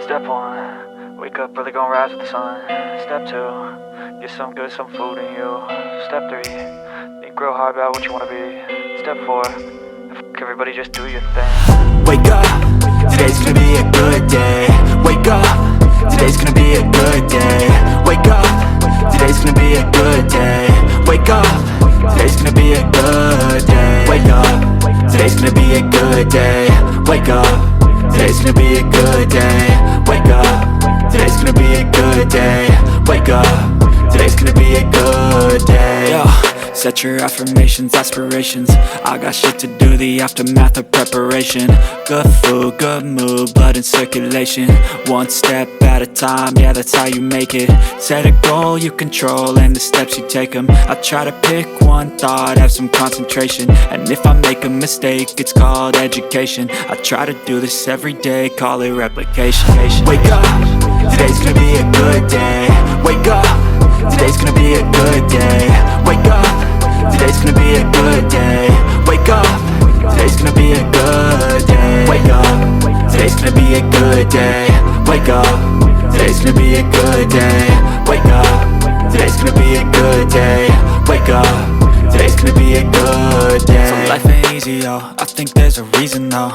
Step 1, wake up early, gon' rise with the sun. Step 2, get some good, some food in you. Step 3, think real hard about what you wanna be. Step 4, fuck everybody, just do your thing. Wake up, today's gonna be a good day. Wake up, today's gonna be a good day. Wake up, today's gonna be a good day. Wake up, today's gonna be a good day. Wake up, today's gonna be a good day. Wake up, today's gonna be a good day. Wake up, today's gonna be a good day. Wake up, today's gonna be a good day. Yo, set your affirmations, aspirations. I got shit to do, the aftermath of preparation. Good food, good mood, blood in circulation. One step at a time, yeah, that's how you make it. Set a goal you control and the steps you take them. I try to pick one thought, have some concentration. And if I make a mistake, it's called education. I try to do this every day, call it replication. Wake up, today's gonna be a good day. Wake up, today's gonna be a good day. Wake up, today's gonna be a good day. Wake up, today's gonna be a good day. Wake up, today's gonna be a good day. Wake up, today's gonna be a good day. Wake up, today's gonna be a good day. Wake up, today's gonna be a good day. So life ain't easy, yo, I think there's a reason though.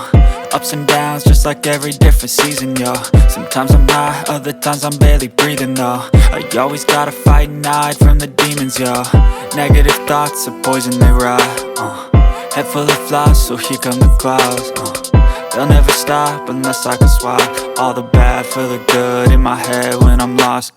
Ups and downs, just like every different season, yo. Sometimes I'm high, other times I'm barely breathing, though. I always gotta fight and hide from the demons, yo. Negative thoughts are poison, they rot. Head full of flies, so here come the clouds. They'll never stop unless I can swap all the bad for the good in my head when I'm lost.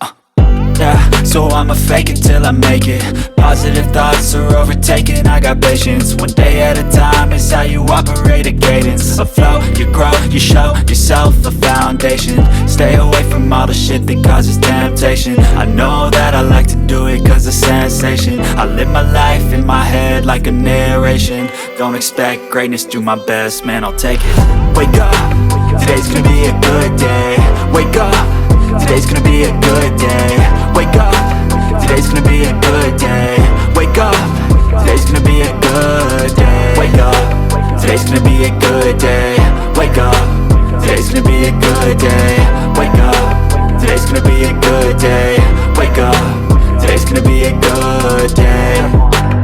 Yeah, so I'ma fake it till I make it. Positive thoughts are overtaken, I got patience. One day at a time is how you operate a cadence. A flow, you grow, you show yourself a foundation. Stay away from all the shit that causes temptation. I know that I like to do it cause it's sensation. I live my life in my head like a narration. Don't expect greatness, do my best, man, I'll take it. Wake up, today's gonna be a good day. Wake up, today's gonna be a good day. Wake up, today's gonna be a good day. Wake up, today's gonna be a good day. Wake up, today's gonna be a good day. Wake up, today's gonna be a good day. Wake up, today's gonna be a good day. Wake up, today's gonna be a good day.